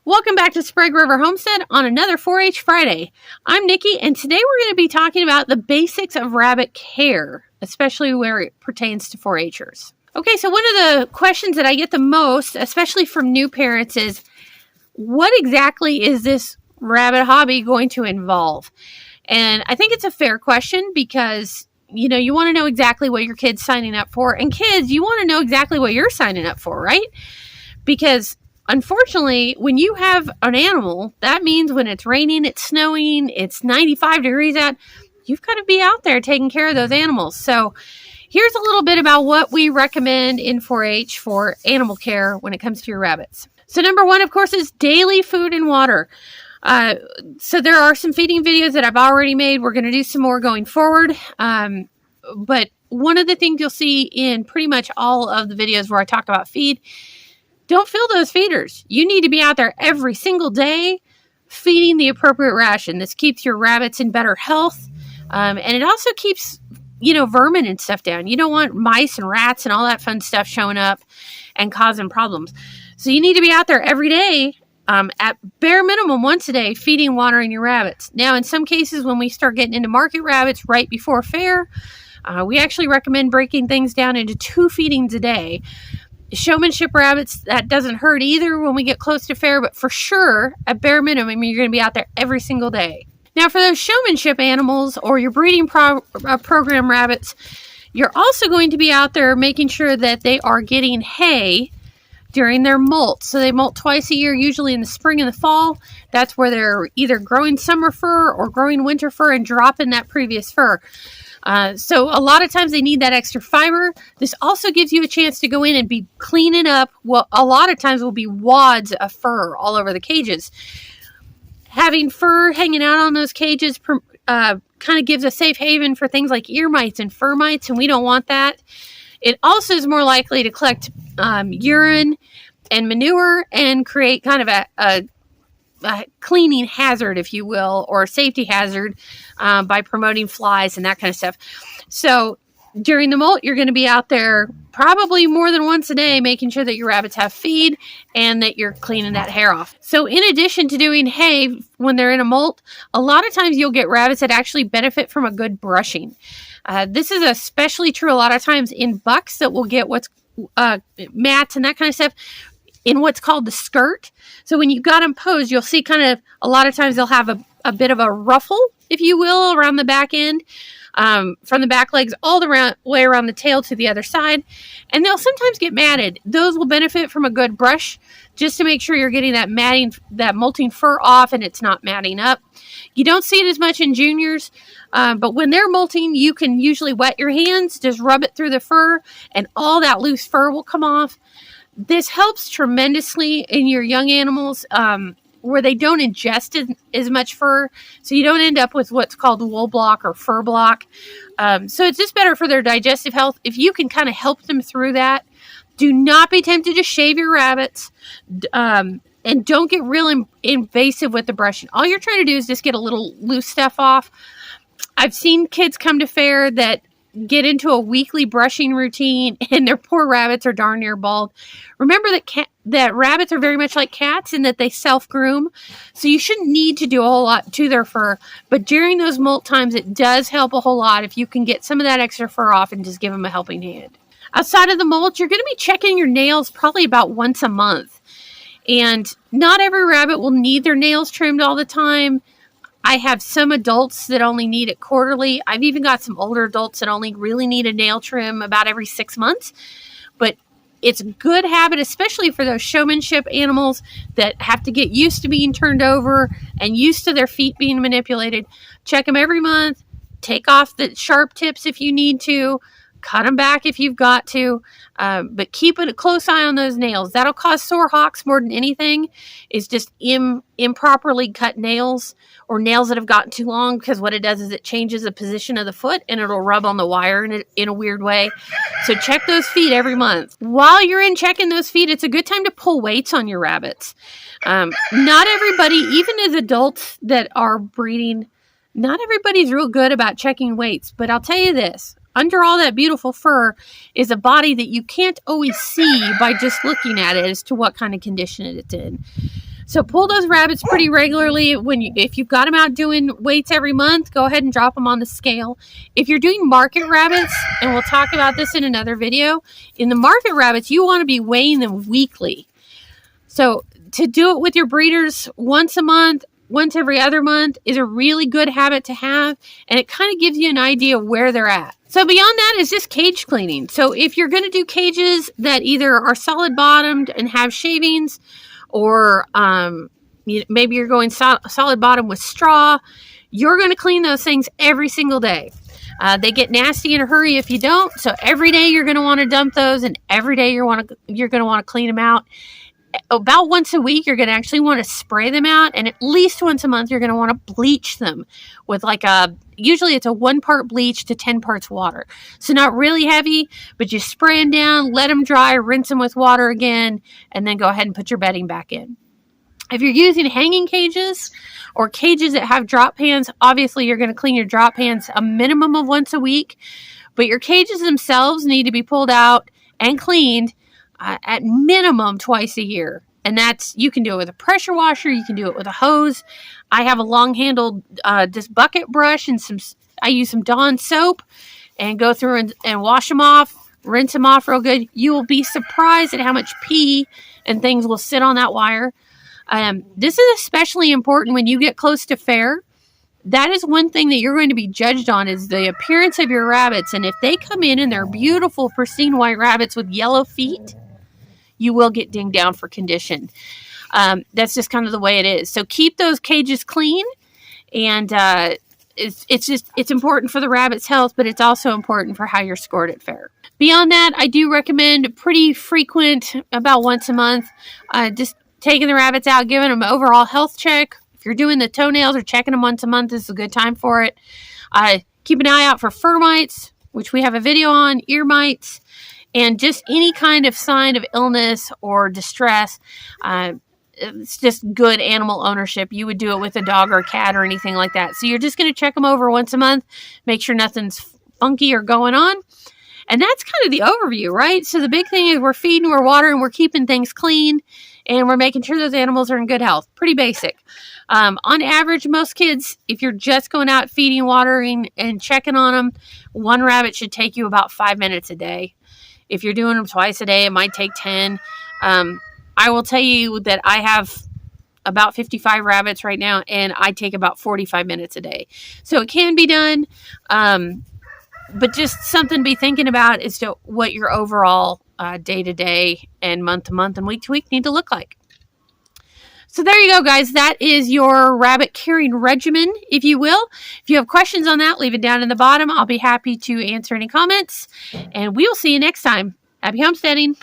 Welcome back to Sprague River Homestead on another 4-H Friday. I'm Nikki, and today we're going to be talking about the basics of rabbit care, especially where it pertains to 4-Hers. Okay, so one of the questions that I get the most, especially from new parents, is what exactly is this rabbit hobby going to involve? And I think it's a fair question because, you want to know exactly what your kid's signing up for. And kids, you want to know exactly what you're signing up for, right? Because unfortunately, when you have an animal, that means when it's raining, it's snowing, it's 95 degrees out, you've got to be out there taking care of those animals. So here's a little bit about what we recommend in 4-H for animal care when it comes to your rabbits. So number one, of course, is daily food and water. So there are some feeding videos that I've already made. We're going to do some more going forward. But one of the things you'll see in pretty much all of the videos where I talk about feed, don't fill those feeders. You need to be out there every single day feeding the appropriate ration. This keeps your rabbits in better health. And it also keeps, vermin and stuff down. You don't want mice and rats and all that fun stuff showing up and causing problems. So you need to be out there every day, at bare minimum once a day, feeding, watering your rabbits. Now, in some cases, when we start getting into market rabbits right before fair, we actually recommend breaking things down into 2 feedings a day. Showmanship rabbits, that doesn't hurt either when we get close to fair, but for sure, at bare minimum, you're going to be out there every single day. Now, for those showmanship animals or your breeding program rabbits, you're also going to be out there making sure that they are getting hay during their molt. So they molt twice a year, usually in the spring and the fall. That's where they're either growing summer fur or growing winter fur and dropping that previous fur. So a lot of times they need that extra fiber. This also gives you a chance to go in and be cleaning up what a lot of times will be wads of fur all over the cages. Having fur hanging out on those cages kind of gives a safe haven for things like ear mites and fur mites, and we don't want that. It also is more likely to collect urine and manure and create kind of a cleaning hazard, if you will, or a safety hazard by promoting flies and that kind of stuff. So during the molt, you're going to be out there probably more than once a day, making sure that your rabbits have feed and that you're cleaning that hair off. So in addition to doing hay when they're in a molt, a lot of times you'll get rabbits that actually benefit from a good brushing. This is especially true a lot of times in bucks that will get what's mats and that kind of stuff in what's called the skirt. So when you've got them posed, you'll see kind of a lot of times they'll have a bit of a ruffle, if you will, around the back end, from the back legs all the way around the tail to the other side. And they'll sometimes get matted. Those will benefit from a good brush just to make sure you're getting that matting, that molting fur off and it's not matting up. You don't see it as much in juniors, but when they're molting, you can usually wet your hands, just rub it through the fur, and all that loose fur will come off. This helps tremendously in your young animals where they don't ingest as much fur, so you don't end up with what's called wool block or fur block. So it's just better for their digestive health. If you can kind of help them through that, do not be tempted to shave your rabbits, and don't get real invasive with the brushing. All you're trying to do is just get a little loose stuff off. I've seen kids come to fair that get into a weekly brushing routine and their poor rabbits are darn near bald. Remember that rabbits are very much like cats in that they self-groom. So you shouldn't need to do a whole lot to their fur. But during those molt times, it does help a whole lot if you can get some of that extra fur off and just give them a helping hand. Outside of the molt, you're going to be checking your nails probably about once a month. And not every rabbit will need their nails trimmed all the time. I have some adults that only need it quarterly. I've even got some older adults that only really need a nail trim about every 6 months. But it's a good habit, especially for those showmanship animals that have to get used to being turned over and used to their feet being manipulated. Check them every month. Take off the sharp tips if you need to. Cut them back if you've got to, but keep a close eye on those nails. That'll cause sore hocks more than anything, is just improperly cut nails or nails that have gotten too long, because what it does is it changes the position of the foot and it'll rub on the wire in a weird way. So check those feet every month. While you're in checking those feet, it's a good time to pull weights on your rabbits. Not everybody, even as adults that are breeding, not everybody's real good about checking weights, but I'll tell you this. Under all that beautiful fur is a body that you can't always see by just looking at it as to what kind of condition it's in. So pull those rabbits pretty regularly. If you've got them out doing weights every month, go ahead and drop them on the scale. If you're doing market rabbits, and we'll talk about this in another video, in the market rabbits, you want to be weighing them weekly. So to do it with your breeders once a month, once every other month is a really good habit to have, and it kind of gives you an idea of where they're at. So beyond that is just cage cleaning. So if you're going to do cages that either are solid bottomed and have shavings, or maybe you're going solid bottom with straw, you're going to clean those things every single day. They get nasty in a hurry if you don't. So every day you're going to want to dump those, and every day you're going to want to clean them out. About once a week, you're going to actually want to spray them out, and at least once a month, you're going to want to bleach them with usually it's a 1 part bleach to 10 parts water. So not really heavy, but you spray them down, let them dry, rinse them with water again, and then go ahead and put your bedding back in. If you're using hanging cages or cages that have drop pans, obviously you're going to clean your drop pans a minimum of once a week, but your cages themselves need to be pulled out and cleaned at minimum twice a year. And you can do it with a pressure washer. You can do it with a hose. I have a long-handled this bucket brush, and I use some Dawn soap and go through and wash them off, rinse them off real good. You will be surprised at how much pee and things will sit on that wire. This is especially important when you get close to fair. That is one thing that you're going to be judged on, is the appearance of your rabbits. And if they come in and they're beautiful, pristine white rabbits with yellow feet, you will get dinged down for condition. That's just kind of the way it is. So keep those cages clean, and it's important for the rabbit's health, but it's also important for how you're scored at fair. Beyond that, I do recommend pretty frequent, about once a month, just taking the rabbits out, giving them an overall health check. If you're doing the toenails or checking them once a month, this is a good time for it. Keep an eye out for fur mites, which we have a video on, ear mites, and just any kind of sign of illness or distress. It's just good animal ownership. You would do it with a dog or a cat or anything like that. So you're just going to check them over once a month, make sure nothing's funky or going on. And that's kind of the overview, right? So the big thing is we're feeding, we're watering, we're keeping things clean, and we're making sure those animals are in good health. Pretty basic. On average, most kids, if you're just going out feeding, watering, and checking on them, one rabbit should take you about 5 minutes a day. If you're doing them twice a day, it might take 10. I will tell you that I have about 55 rabbits right now, and I take about 45 minutes a day. So it can be done, but just something to be thinking about as to what your overall day-to-day and month-to-month and week-to-week need to look like. So there you go, guys. That is your rabbit caring regimen, if you will. If you have questions on that, leave it down in the bottom. I'll be happy to answer any comments. And we will see you next time. Happy homesteading.